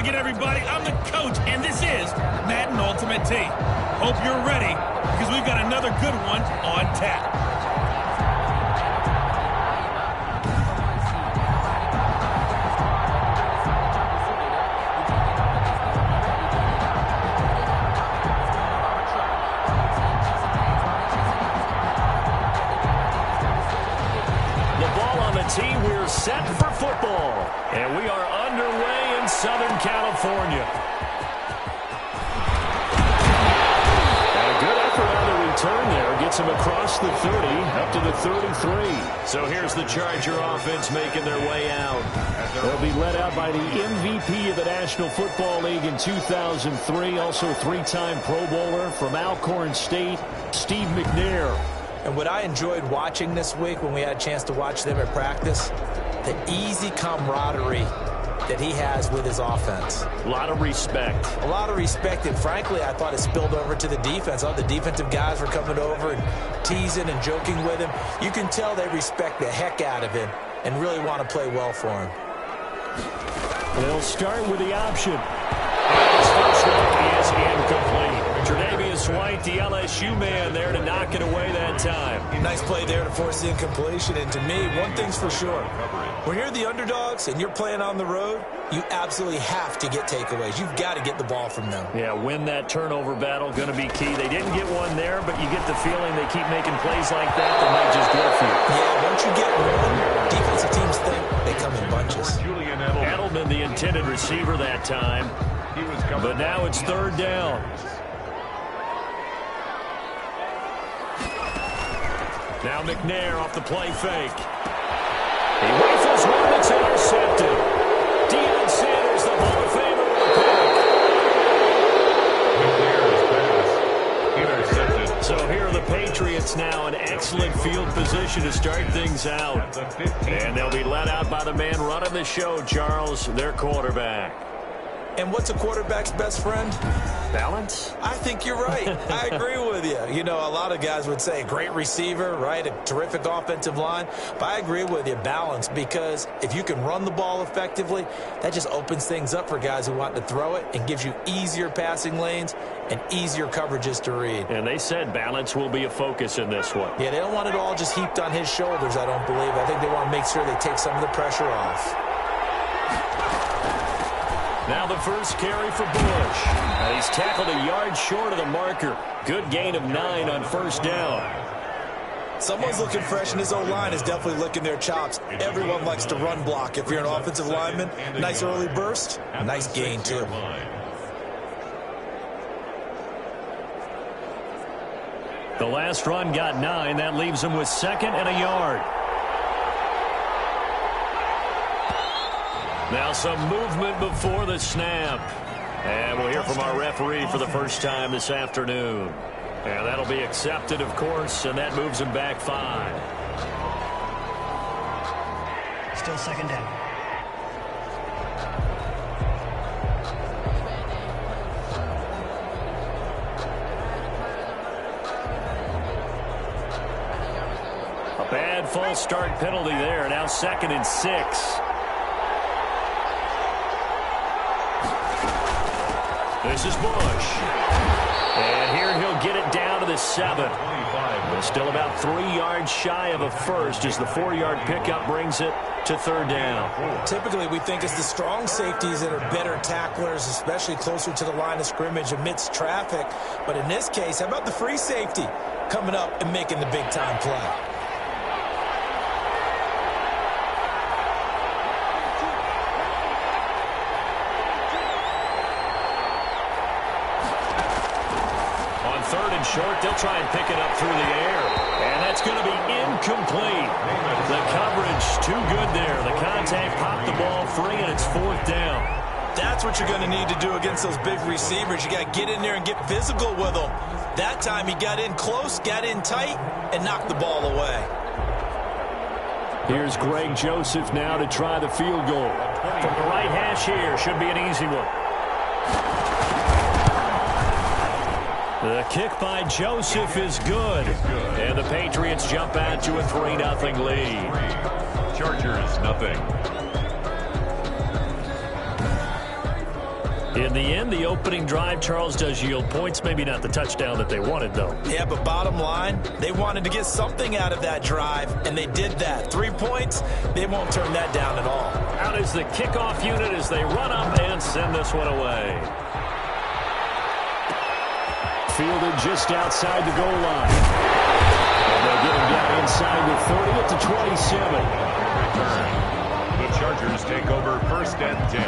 again, everybody. I'm the coach, and this is Madden Ultimate Team. Hope you're ready, because we've got another good one on tap. Team, we're set for football, and we are underway in Southern California. And a good effort on the return there gets him across the 30 up to the 33. So here's the Charger offense making their way out. They'll be led out by the MVP of the National Football League in 2003, also three-time Pro Bowler from Alcorn State, Steve McNair. And what I enjoyed watching this week when we had a chance to watch them at practice, the easy camaraderie that he has with his offense. A lot of respect. A lot of respect, and frankly, I thought it spilled over to the defense. All the defensive guys were coming over and teasing and joking with him. You can tell they respect the heck out of him and really want to play well for him. They'll start with the option. His first look is incomplete. Tre'Davious White, the LSU man, there to knock it away that time. Nice play there to force the incompletion. And to me, one thing's for sure. When you're the underdogs and you're playing on the road, you absolutely have to get takeaways. You've got to get the ball from them. Yeah, win that turnover battle, going to be key. They didn't get one there, but you get the feeling they keep making plays like that. They might just go for you. Yeah, once you get one, defensive teams think they come in bunches. Edelman, the intended receiver that time. But now it's third down. Now McNair off the play fake. He rifles one that's intercepted. Deion Sanders, the Hall of Famer, with the pick. Intercepted. So here are the Patriots now in excellent field position to start things out. And they'll be led out by the man running the show, Charles, their quarterback. And what's a quarterback's best friend? Balance? I think you're right. I agree with you. You know, a lot of guys would say great receiver, right? A terrific offensive line. But I agree with you, balance, because if you can run the ball effectively, that just opens things up for guys who want to throw it and gives you easier passing lanes and easier coverages to read. And they said balance will be a focus in this one. Yeah, they don't want it all just heaped on his shoulders, I don't believe. I think they want to make sure they take some of the pressure off. Now the first carry for Bush. And he's tackled a yard short of the marker. Good gain of 9 on first down. Someone's looking fresh, and his O-line is definitely licking their chops. Everyone likes to run block. If you're an offensive lineman, nice early burst, nice gain too. The last run got 9. That leaves him with 2nd and a yard. Now some movement before the snap. And we'll hear from our referee for the first time this afternoon. And that'll be accepted, of course, and that moves him back 5. Still 2nd down. A bad false start penalty there. Now 2nd and 6. This is Bush. And here he'll get it down to the 7. But still about 3 yards shy of a first as the 4-yard pickup brings it to 3rd down. Typically, we think it's the strong safeties that are better tacklers, especially closer to the line of scrimmage amidst traffic. But in this case, how about the free safety coming up and making the big-time play? Short, they'll try and pick it up through the air. And that's going to be incomplete. The coverage too good there. The contact popped the ball free, and it's 4th down. That's what you're going to need to do against those big receivers. You got to get in there and get physical with them. That time he got in close, got in tight, and knocked the ball away. Here's Greg Joseph now to try the field goal. From the right hash here, should be an easy one. The kick by Joseph is good. And the Patriots jump out to a 3-0 lead. Chargers, nothing. In the end, the opening drive, Charles, does yield points. Maybe not the touchdown that they wanted, though. Yeah, but bottom line, they wanted to get something out of that drive, and they did that. 3 points, they won't turn that down at all. Out is the kickoff unit as they run up and send this one away. Fielded just outside the goal line. And they'll get him down inside the 30 at the 27. The Chargers take over 1st and 10.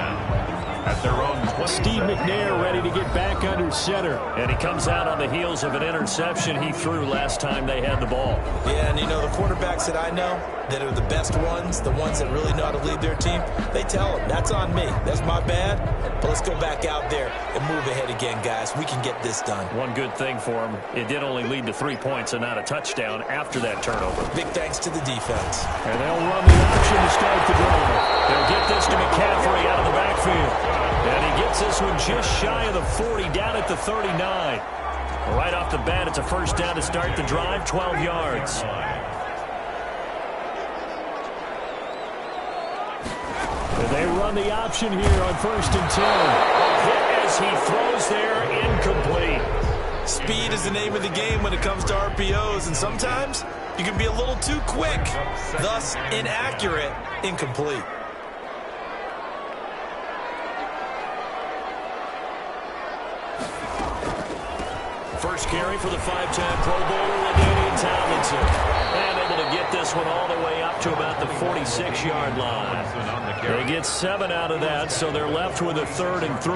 At their own 20. Steve McNair ready to get back under center. And he comes out on the heels of an interception he threw last time they had the ball. Yeah, and you know, the quarterbacks that I know that are the best ones, the ones that really know how to lead their team, they tell them, that's on me. That's my bad. But let's go back out there and move ahead again, guys. We can get this done. One good thing for him, it did only lead to 3 points and not a touchdown after that turnover. Big thanks to the defense. And they'll run the option to start the drive. They'll get this to McCaffrey out of the backfield. And he gets this one just shy of the 40, down at the 39. Right off the bat, it's a first down to start the drive, 12 yards. And they run the option here on 1st and 10. Hit as he throws there, incomplete. Speed is the name of the game when it comes to RPOs, and sometimes you can be a little too quick, thus inaccurate, incomplete. First carry for the 5-time Pro Bowler, LaDainian Tomlinson. And able to get this one all the way up to about the 46-yard line. They get 7 out of that, so they're left with a 3rd and 3.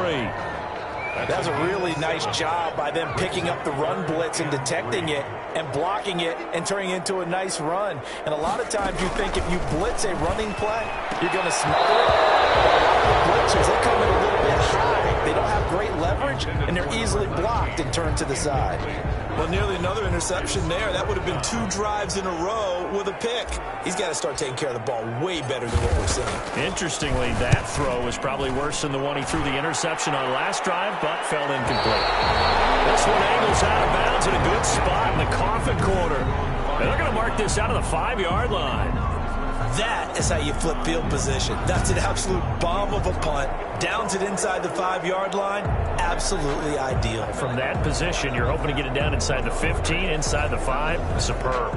That's a really nice job by them picking up the run blitz and detecting it and blocking it and turning it into a nice run. And a lot of times you think if you blitz a running play, you're going to smother it. But a lot of the blitzers, they come in a little bit high. They don't have great leverage, and they're easily blocked and turned to the side. Well, nearly another interception there. That would have been 2 drives in a row with a pick. He's got to start taking care of the ball way better than what we're seeing. Interestingly, that throw was probably worse than the one he threw the interception on last drive, but fell incomplete. This one angles out of bounds in a good spot in the coffin corner. And they're going to mark this out of the 5-yard line. That is how you flip field position. That's an absolute bomb of a punt. Downs it inside the 5-yard line. Absolutely ideal. From that position, you're hoping to get it down inside the 15, inside the 5. Superb.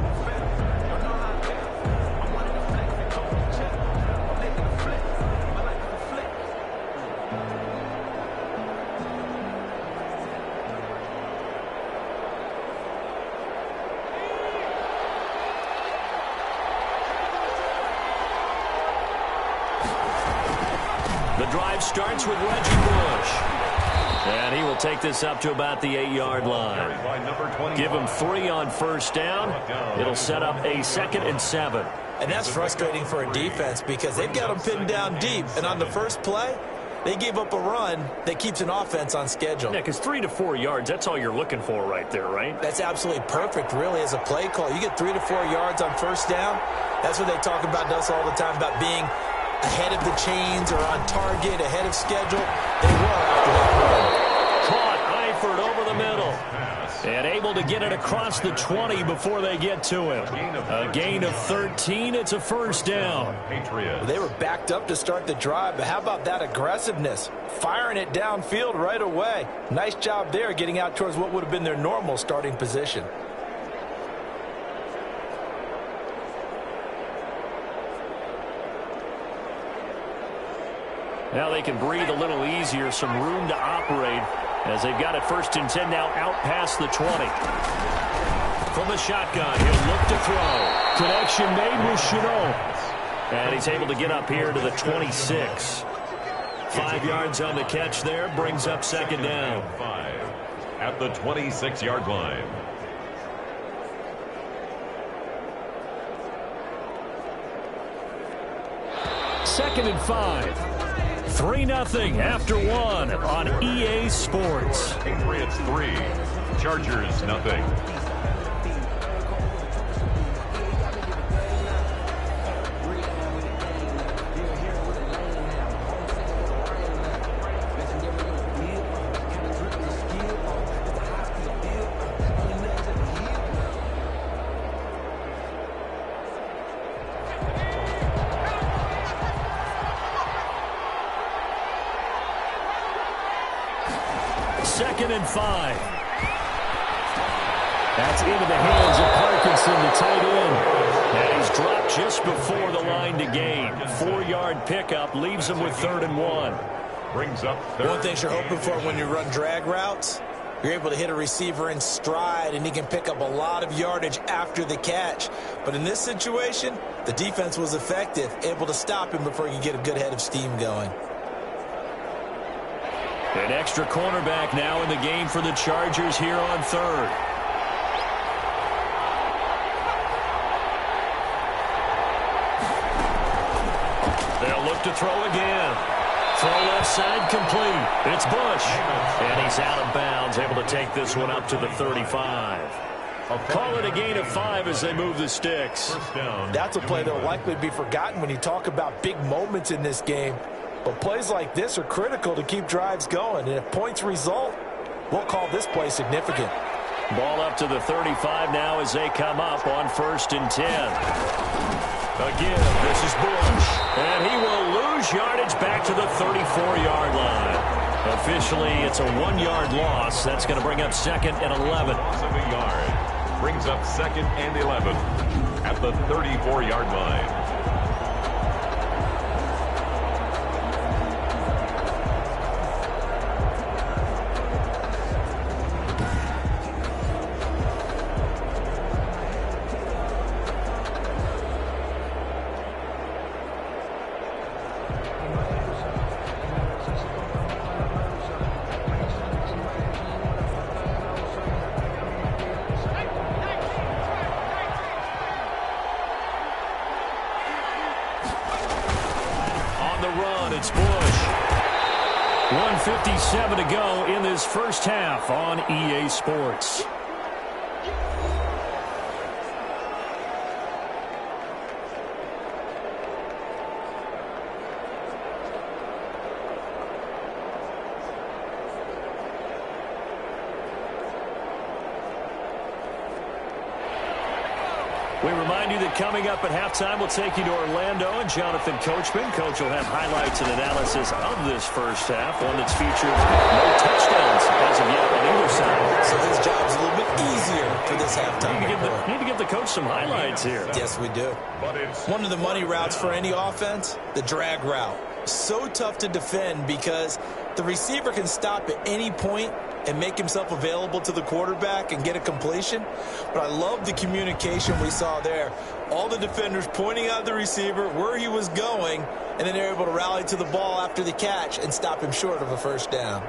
The drive starts with Reggie Bush. And he will take this up to about the 8-yard line. Give him 3 on first down. It'll set up a 2nd and 7. And that's frustrating for a defense because they've got them pinned down deep. And on the first play, they gave up a run that keeps an offense on schedule. Yeah, because 3 to 4 yards, that's all you're looking for right there, right? That's absolutely perfect, really, as a play call. You get 3 to 4 yards on first down. That's what they talk about to us all the time, about being ahead of the chains or on target, ahead of schedule. They were after that run. Caught Eifert over the middle. And able to get it across the 20 before they get to him. A gain of 13. It's a first down. They were backed up to start the drive, but how about that aggressiveness? Firing it downfield right away. Nice job there getting out towards what would have been their normal starting position. Now they can breathe a little easier, some room to operate as they've got it 1st and 10 now out past the 20. From the shotgun, he'll look to throw. Connection made with Chenault. And he's able to get up here to the 26. 5 yards on the catch there, brings up 2nd down. 5 at the 26-yard line. Second and 5. 3-0 after 1 on EA Sports. Patriots 3, Chargers nothing. 2nd and 5. That's into the hands of Parkinson, the tight end. And he's dropped just before the line to gain. 4-yard pickup leaves him with 3rd and 1. Brings up third. One thing you're hoping for when you run drag routes, you're able to hit a receiver in stride, and he can pick up a lot of yardage after the catch. But in this situation, the defense was effective, able to stop him before he could get a good head of steam going. An extra cornerback now in the game for the Chargers here on 3rd. They'll look to throw again. Throw left side complete. It's Bush. And he's out of bounds, able to take this one up to the 35. Call it a gain of 5 as they move the sticks. First down. That's a play that will likely be forgotten when you talk about big moments in this game. But plays like this are critical to keep drives going. And if points result, we'll call this play significant. Ball up to the 35 now as they come up on 1st and 10. Again, this is Bush. And he will lose yardage back to the 34-yard line. Officially, it's a 1-yard loss. That's going to bring up 2nd and 11. Loss of a yard. Brings up 2nd and 11 at the 34-yard line. It's Bush. 1:57 to go in this first half on EA Sports. We remind you that coming up at halftime, we'll take you to Orlando and Jonathan Coachman. Coach will have highlights and analysis of this first half, one that's featured no touchdowns as of yet on either side. So his job's a little bit easier for this halftime. Need to give the coach some highlights here. Yes, we do. One of the money routes for any offense, the drag route. So tough to defend because the receiver can stop at any point and make himself available to the quarterback and get a completion. But I love the communication we saw there. All the defenders pointing out the receiver, where he was going, and then they're able to rally to the ball after the catch and stop him short of a first down.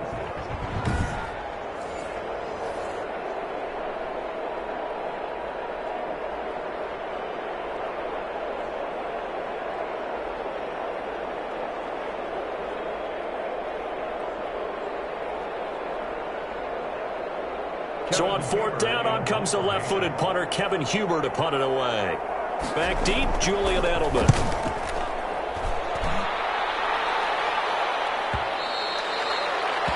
So on 4th down, on comes the left-footed punter, Kevin Huber, to punt it away. Back deep, Julian Edelman.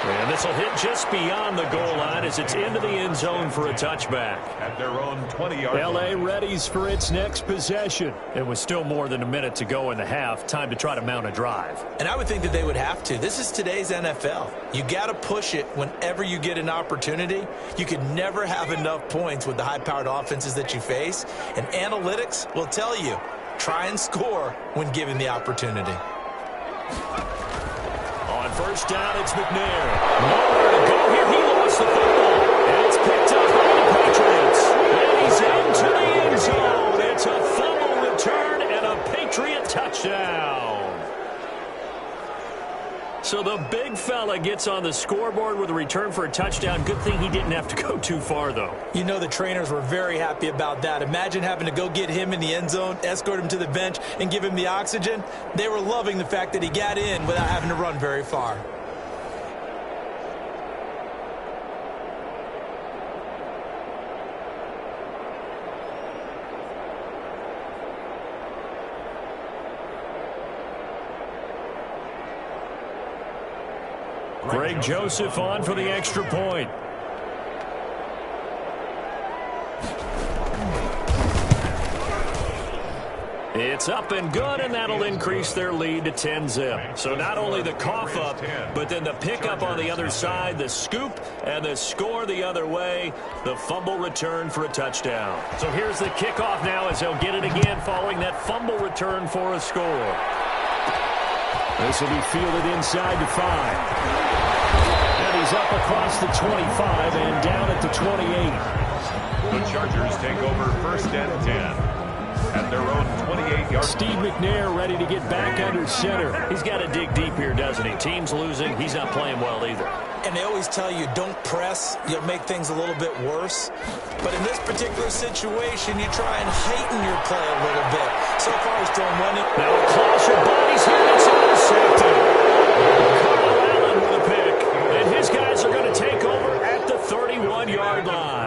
And this will hit just beyond the goal line as it's into the end zone for a touchback. At their own 20-yard LA line. readies for its next possession. It was still more than a minute to go in the half. Time to try to mount a drive. And I would think that they would have to. This is today's NFL. You got to push it whenever you get an opportunity. You could never have enough points with the high-powered offenses that you face. And analytics will tell you, try and score when given the opportunity. On 1st down, it's McNair. Nowhere to go here. He lost the football. And it's picked up by the Patriots. And he's into the end zone. It's a fumble return and a Patriot touchdown. So the big fella gets on the scoreboard with a return for a touchdown. Good thing he didn't have to go too far, though. You know the trainers were very happy about that. Imagine having to go get him in the end zone, escort him to the bench, and give him the oxygen. They were loving the fact that he got in without having to run very far. Greg Joseph on for the extra point. It's up and good, and that'll increase their lead to 10-zip. So not only the cough up, but then the pickup on the other side, the scoop, and the score the other way, the fumble return for a touchdown. So here's the kickoff now as they'll get it again following that fumble return for a score. This will be fielded inside to 5. And he's up across the 25 and down at the 28. The Chargers take over first and 10. At their own 28-yard. Steve McNair ready to get back under center. He's got to dig deep here, doesn't he? Team's losing. He's not playing well either. And they always tell you, don't press. You'll make things a little bit worse. But in this particular situation, you try and heighten your play a little bit. So far, he's throwing one. Now a clash of bodies here. It's intercepted. Carl Allen with a pick. And his guys are going to take over at the 31-yard line.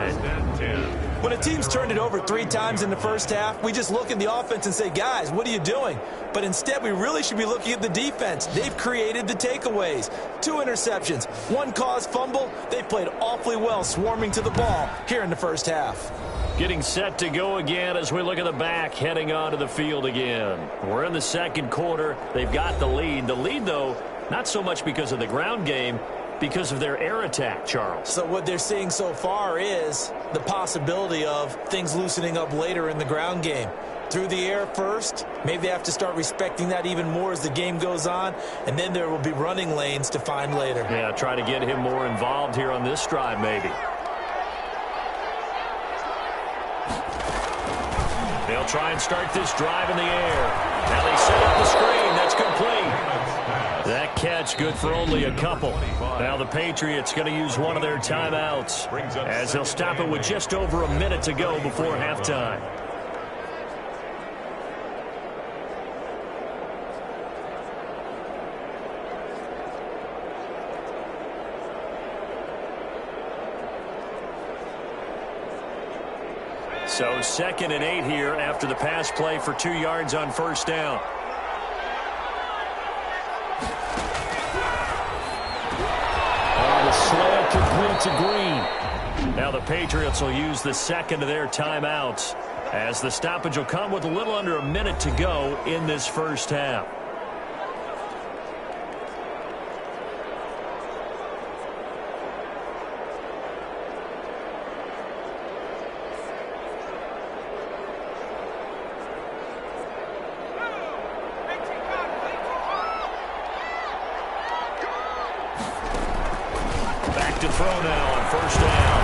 When a team's turned it over 3 times in the first half, we just look at the offense and say, guys, what are you doing? But instead, we really should be looking at the defense. They've created the takeaways. 2 interceptions, 1 caused fumble. They played awfully well swarming to the ball here in the first half. Getting set to go again as we look at the back heading onto the field again. We're in the second quarter. They've got the lead. The lead, though, not so much because of the ground game, because of their air attack, Charles. So what they're seeing so far is the possibility of things loosening up later in the ground game. Through the air first, maybe they have to start respecting that even more as the game goes on, and then there will be running lanes to find later. Yeah, try to get him more involved here on this drive maybe. They'll try and start this drive in the air. Now they set up the screen. That's complete. That catch good for only a couple. Now the Patriots going to use one of their timeouts as they'll stop it with just over a minute to go before halftime. So 2nd and 8 here after the pass play for 2 yards on first down. The slant complete to Green. Now the Patriots will use the second of their timeouts as the stoppage will come with a little under a minute to go in this first half. To throw now on first down.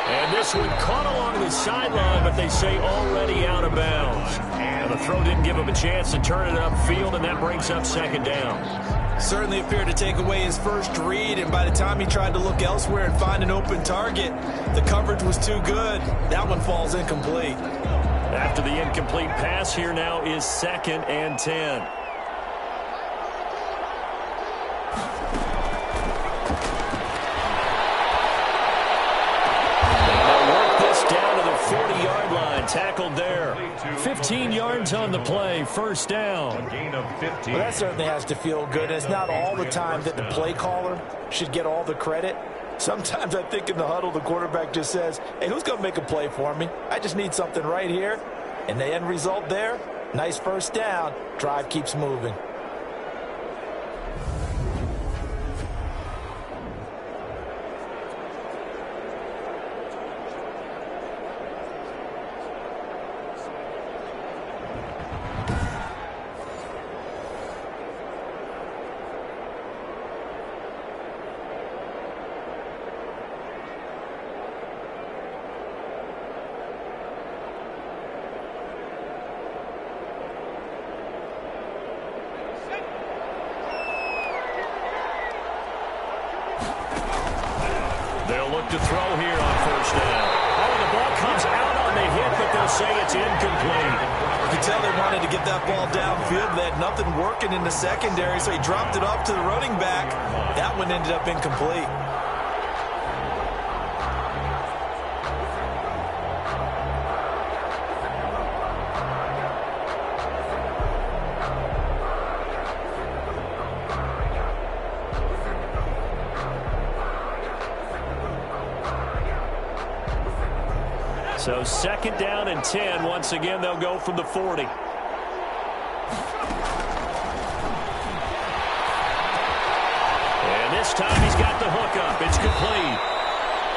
And this one caught along the sideline, but they say already out of bounds. And the throw didn't give him a chance to turn it upfield, and that brings up 2nd down. Certainly appeared to take away his first read, and by the time he tried to look elsewhere and find an open target, the coverage was too good. That one falls incomplete. After the incomplete pass, here now is 2nd and 10. Tackled there. 15 yards on the play. First down. A gain of 15. Well, that certainly has to feel good. It's not all the time that the play caller should get all the credit. Sometimes I think in the huddle, the quarterback just says, hey, who's going to make a play for me? I just need something right here. And the end result there, nice first down. Drive keeps moving. They'll look to throw here on first down. Oh, the ball comes out on the hit, but they'll say it's incomplete. You can tell they wanted to get that ball downfield. They had nothing working in the secondary, so he dropped it off to the running back. That one ended up incomplete. So 2nd down and 10. Once again, they'll go from the 40. And this time he's got the hook up. It's complete.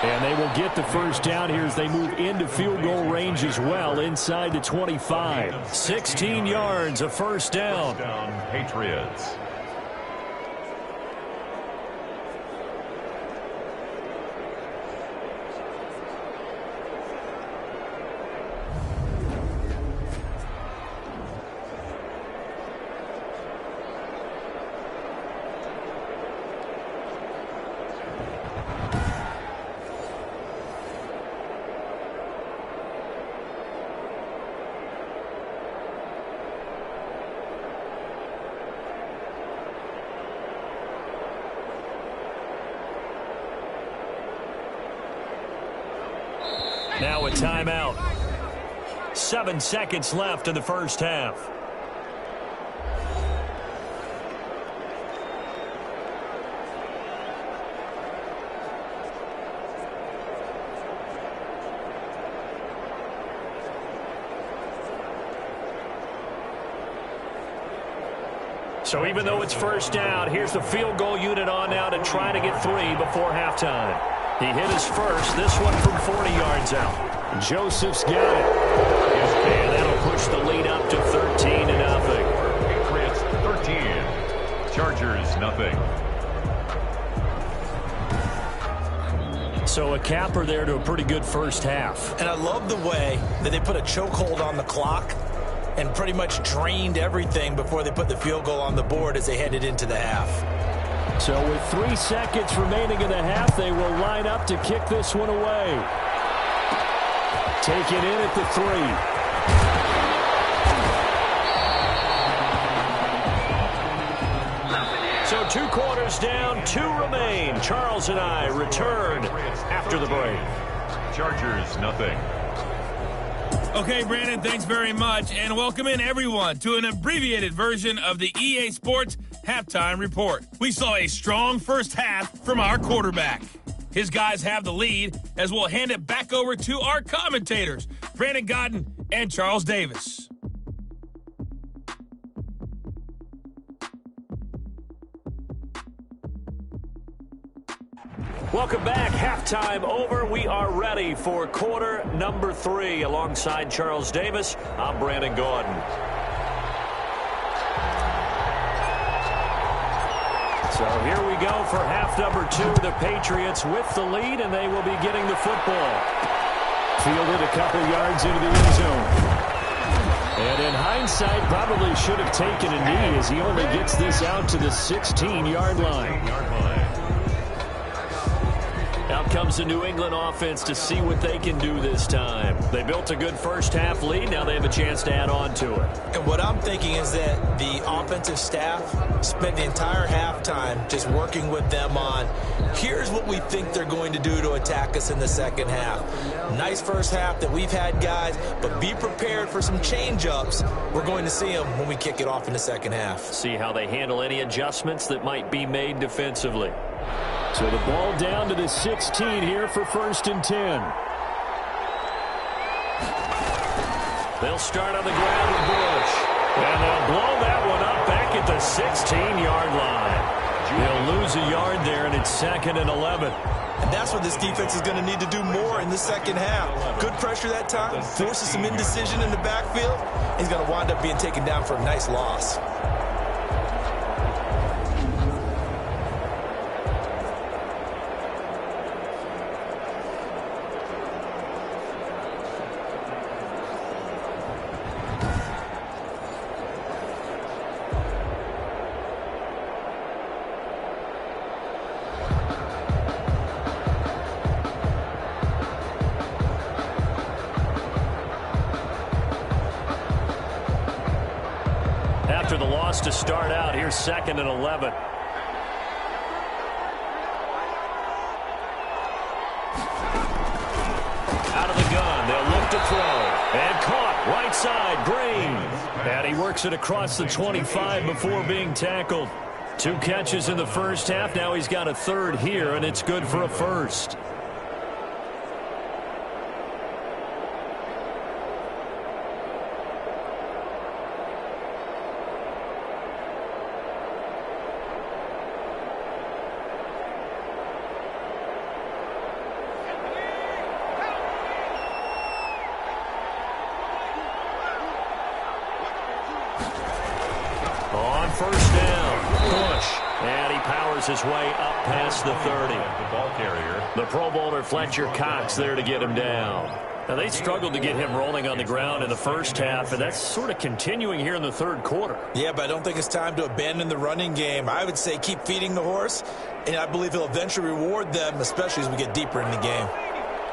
And they will get the first down here as they move into field goal range as well, inside the 25. 16 yards, a first down. First down, Patriots. Now a timeout. 7 seconds left in the first half. So even though it's first down, here's the field goal unit on now to try to get 3 before halftime. He hit his first, this one from 40 yards out. Joseph's got it. And that'll push the lead up to 13-0. Patriots 13. Chargers nothing. So a capper there to a pretty good first half. And I love the way that they put a chokehold on the clock and pretty much drained everything before they put the field goal on the board as they headed into the half. So with 3 seconds remaining in the half, they will line up to kick this one away. Take it in at the 3. So 2 quarters down, 2 remain. Charles and I return after the break. Chargers nothing. Okay, Brandon, thanks very much. And welcome in, everyone, to an abbreviated version of the EA Sports Halftime Report. We saw a strong first half from our quarterback. His guys have the lead as we'll hand it back over to our commentators, Brandon Godden and Charles Davis. Welcome back. Halftime over. We are ready for quarter number 3. Alongside Charles Davis, I'm Brandon Gordon. So here we go for half number 2. The Patriots with the lead, and they will be getting the football. Fielded a couple yards into the end zone. And in hindsight, probably should have taken a knee as he only gets this out to the 16-yard line. Out comes the New England offense to see what they can do this time. They built a good first half lead. Now they have a chance to add on to it. And what I'm thinking is that the offensive staff spent the entire halftime just working with them on, here's what we think they're going to do to attack us in the second half. Nice first half that we've had, guys, but be prepared for some change-ups. We're going to see them when we kick it off in the second half. See how they handle any adjustments that might be made defensively. So the ball down to the 16 here for 1st and 10. They'll start on the ground with Bush. And they'll blow that one up back at the 16-yard line. They'll lose a yard there, and it's 2nd and 11. And that's what this defense is going to need to do more in the second half. Good pressure that time, forces some indecision in the backfield. He's going to wind up being taken down for a nice loss. After the loss to start out, here's 2nd and 11. Out of the gun, they'll look to throw. And caught, right side, Green. And he works it across the 25 before being tackled. 2 catches in the first half. Now he's got a 3rd here, and it's good for a 1st. And he powers his way up past the 30. The ball carrier. The Pro Bowler Fletcher Cox there to get him down. Now, they struggled to get him rolling on the ground in the first half, and that's sort of continuing here in the third quarter. Yeah, but I don't think it's time to abandon the running game. I would say keep feeding the horse, and I believe he'll eventually reward them, especially as we get deeper in the game.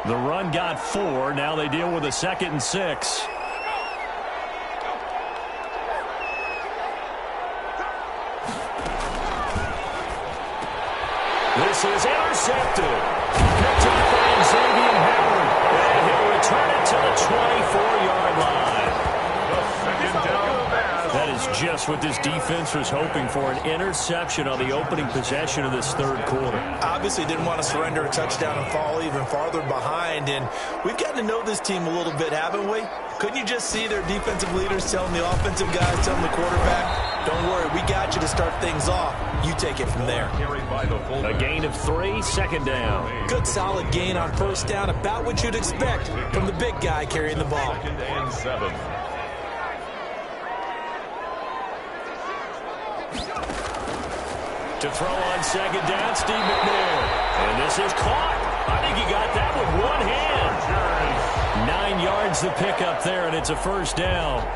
The run got 4. Now they deal with a 2nd and 6. This is intercepted. Picked up by Xavier Howard. And he'll return it to the 24-yard line. The second down pass. That is just what this defense was hoping for, an interception on the opening possession of this third quarter. Obviously didn't want to surrender a touchdown and fall even farther behind, and we've gotten to know this team a little bit, haven't we? Couldn't you just see their defensive leaders telling the offensive guys, telling the quarterback, don't worry, we got you to start things off. You take it from there. A gain of 3, 2nd down. Good solid gain on first down, about what you'd expect from the big guy carrying the ball. 2nd and 7. To throw on 2nd down, Steve McNair. And this is caught. I think he got that with one hand. 9 yards to pick up there, and it's a first down.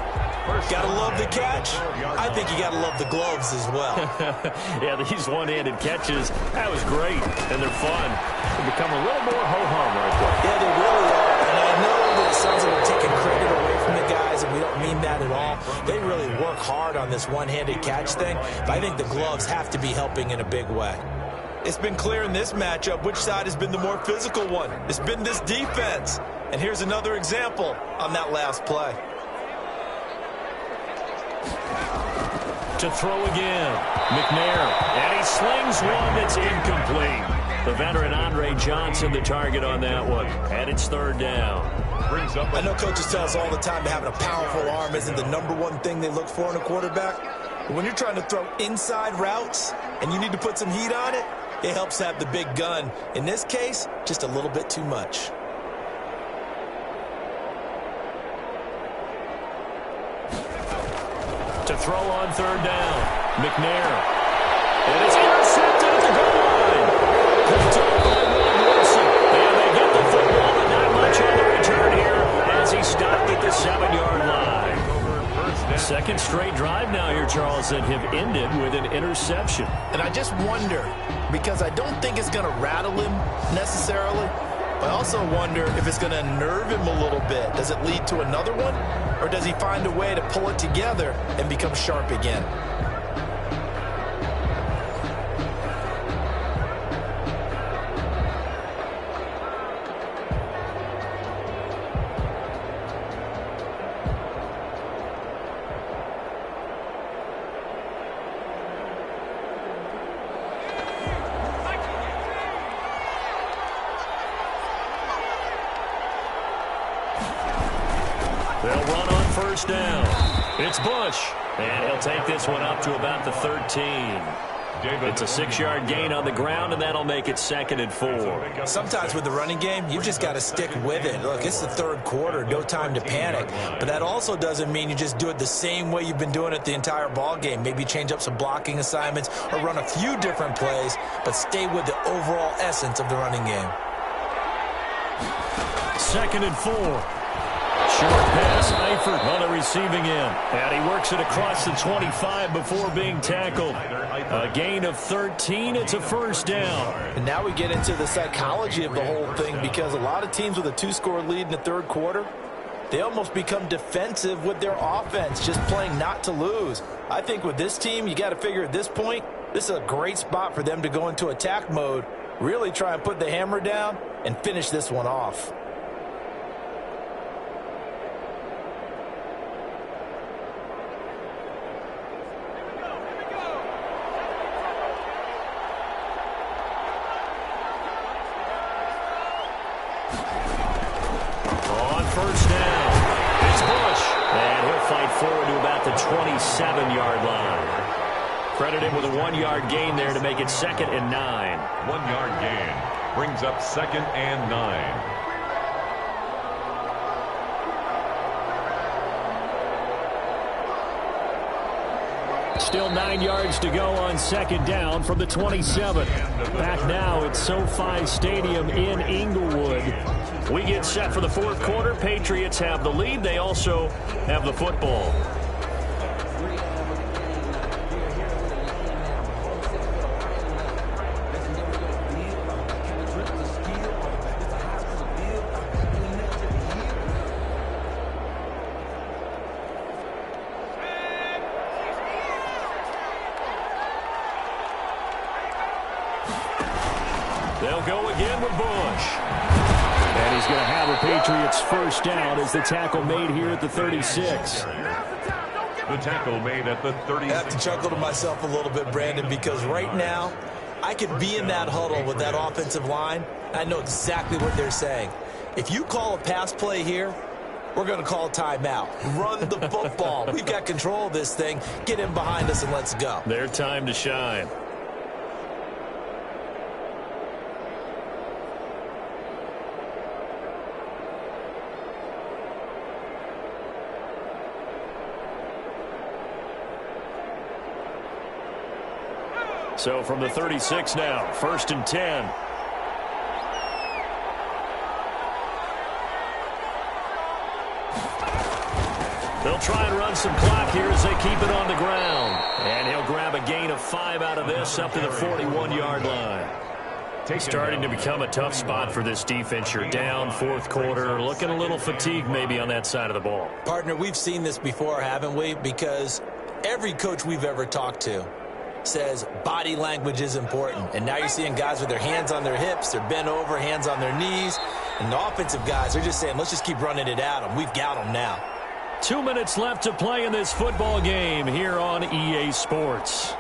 Gotta love the catch. I think you gotta love the gloves as well. Yeah, these one-handed catches, that was great, and they're fun. They become a little more ho-hum right there. Yeah, they really are. And I know that it sounds like we're taking credit away from the guys, and we don't mean that at all. They really work hard on this one-handed catch thing, but I think the gloves have to be helping in a big way. It's been clear in this matchup which side has been the more physical one. It's been this defense. And here's another example on that last play. To throw again, McNair, and he slings one that's incomplete. The veteran Andre Johnson the target on that one, and it's 3rd down. I know coaches tell us all the time that having a powerful arm isn't the #1 thing they look for in a quarterback. But when you're trying to throw inside routes and you need to put some heat on it, it helps have the big gun. In this case, just a little bit too much. To throw on 3rd down, McNair. And it's intercepted at the goal line. Picked up by Will Wilson. And they get the football, but not much on the return here as he stopped at the 7-yard line. 2nd straight drive now here, Charles, that have ended with an interception. And I just wonder, because I don't think it's going to rattle him necessarily, but I also wonder if it's going to unnerve him a little bit. Does it lead to another one? Or does he find a way to pull it together and become sharp again? They'll run on 1st down. It's Bush. And he'll take this one up to about the 13. It's a 6-yard gain on the ground, and that'll make it 2nd and 4. Sometimes with the running game, you just got to stick with it. Look, it's the third quarter, no time to panic. But that also doesn't mean you just do it the same way you've been doing it the entire ball game. Maybe change up some blocking assignments or run a few different plays, but stay with the overall essence of the running game. 2nd and 4. Short pass, Eifert on the receiving end. And he works it across the 25 before being tackled. A gain of 13. It's a 1st down. And now we get into the psychology of the whole thing, because a lot of teams with a 2-score lead in the third quarter, they almost become defensive with their offense, just playing not to lose. I think with this team, you got to figure at this point, this is a great spot for them to go into attack mode, really try and put the hammer down and finish this one off. Forward to about the 27-yard line. Credited with a 1-yard gain there to make it 2nd and 9. 1-yard gain brings up 2nd and 9. Still 9 yards to go on second down from the 27. Back now at SoFi Stadium in Inglewood. We get set for the fourth quarter. Patriots have the lead. They also have the football. They'll go again with Bush. And he's going to have a Patriots first down as the tackle made here at the 36. The tackle made at the 36. I have to chuckle to myself a little bit, Brandon, because right now I could be in that huddle with that offensive line. I know exactly what they're saying. If you call a pass play here, we're going to call a timeout. Run the football. We've got control of this thing. Get in behind us and let's go. Their time to shine. So from the 36 now, 1st and 10. They'll try and run some clock here as they keep it on the ground. And he'll grab a gain of 5 out of this up to the 41-yard line. Starting to become a tough spot for this defense. You're down, fourth quarter, looking a little fatigued maybe on that side of the ball. Partner, we've seen this before, haven't we? Because every coach we've ever talked to says body language is important. And now you're seeing guys with their hands on their hips, they're bent over, hands on their knees. And the offensive guys are just saying, let's just keep running it at them. We've got them now. 2 minutes left to play in this football game here on EA Sports.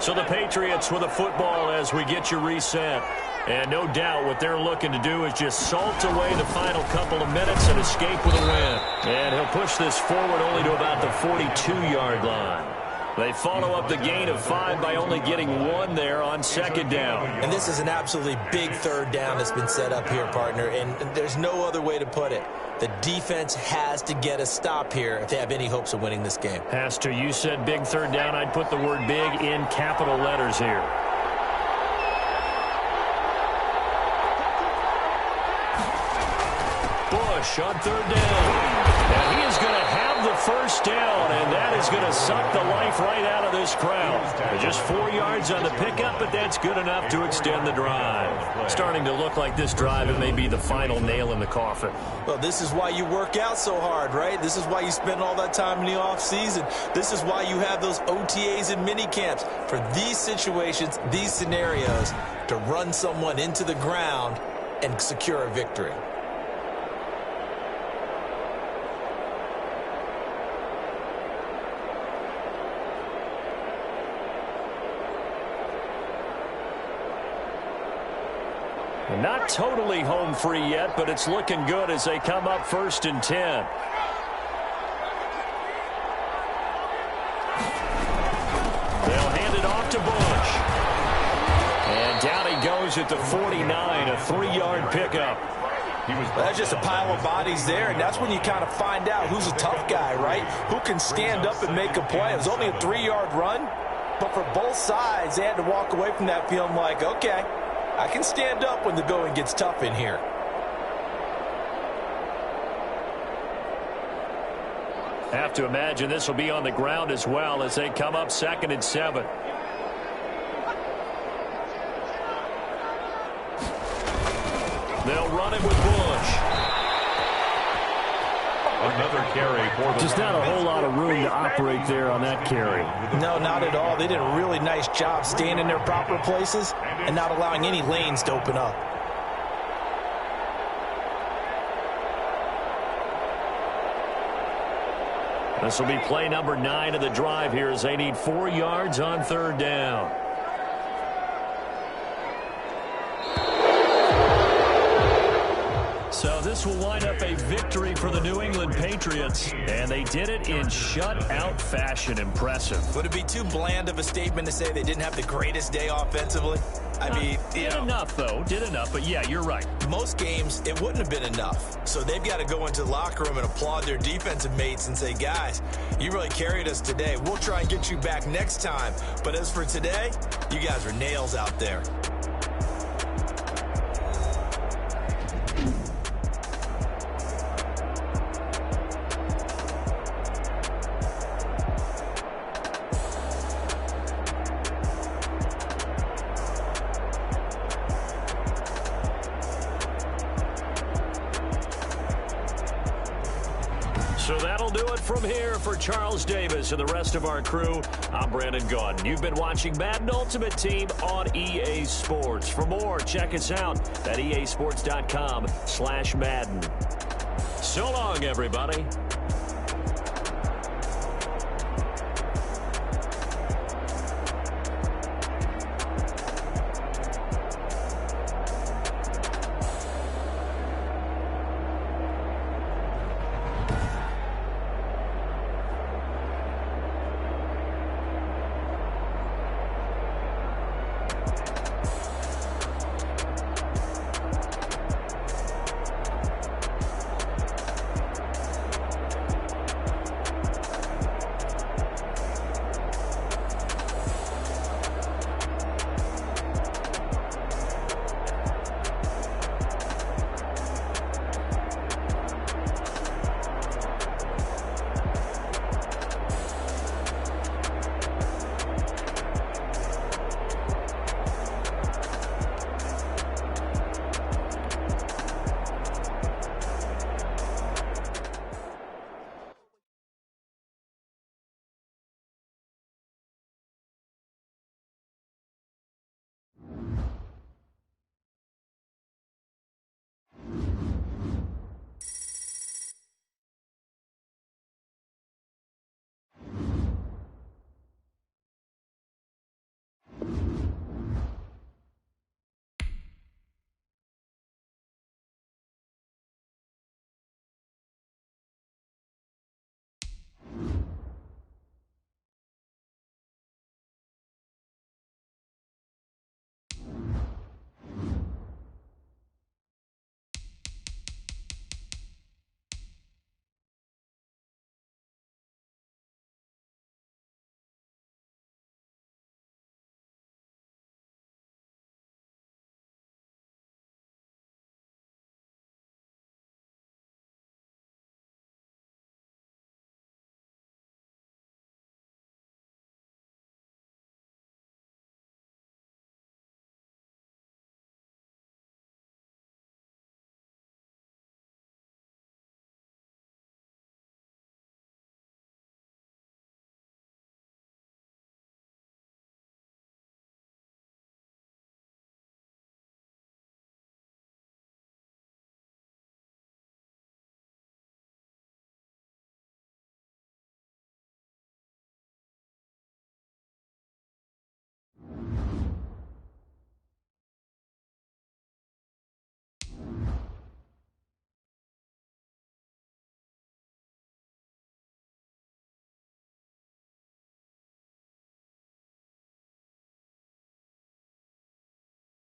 So the Patriots with a football as we get you reset. And no doubt what they're looking to do is just salt away the final couple of minutes and escape with a win. And he'll push this forward only to about the 42-yard line. They follow up the gain of 5 by only getting 1 there on second down. And this is an absolutely big third down that's been set up here, partner. And there's no other way to put it. The defense has to get a stop here if they have any hopes of winning this game. Pastor, you said big third down. I'd put the word big in capital letters here. Bush on third down. And he is going to have the first down, and that is going to suck the life right out of this crowd. Just 4 yards on the pickup, but that's good enough to extend the drive. Starting to look like this drive, it may be the final nail in the coffin. Well, this is why you work out so hard, right? This is why you spend all that time in the offseason. This is why you have those OTAs and mini camps. For these situations, these scenarios, to run someone into the ground and secure a victory. Not totally home free yet, but it's looking good as they come up 1st and 10. They'll hand it off to Bush. And down he goes at the 49, a 3-yard pickup. That's just a pile of bodies there, and that's when you kind of find out who's a tough guy, right? Who can stand up and make a play. It was only a 3-yard run, but for both sides, they had to walk away from that feeling like, okay, I can stand up when the going gets tough in here. Have to imagine this will be on the ground as well as they come up 2nd and 7. They'll run it with Bush. Another carry for the Just not a whole lot of room to operate there on that carry. No, not at all. They did a really nice job staying in their proper places and not allowing any lanes to open up. This will be play number 9 of the drive here as they need 4 yards on third down. So this this will wind up a victory for the New England Patriots. And they did it in shutout fashion. Impressive. Would it be too bland of a statement to say they didn't have the greatest day offensively? I mean, did enough, though. Did enough. But, yeah, you're right. Most games, it wouldn't have been enough. So they've got to go into the locker room and applaud their defensive mates and say, guys, you really carried us today. We'll try and get you back next time. But as for today, you guys are nails out there. So that'll do it from here for Charles Davis and the rest of our crew. I'm Brandon Gaudin. You've been watching Madden Ultimate Team on EA Sports. For more, check us out at easports.com/Madden. So long, everybody.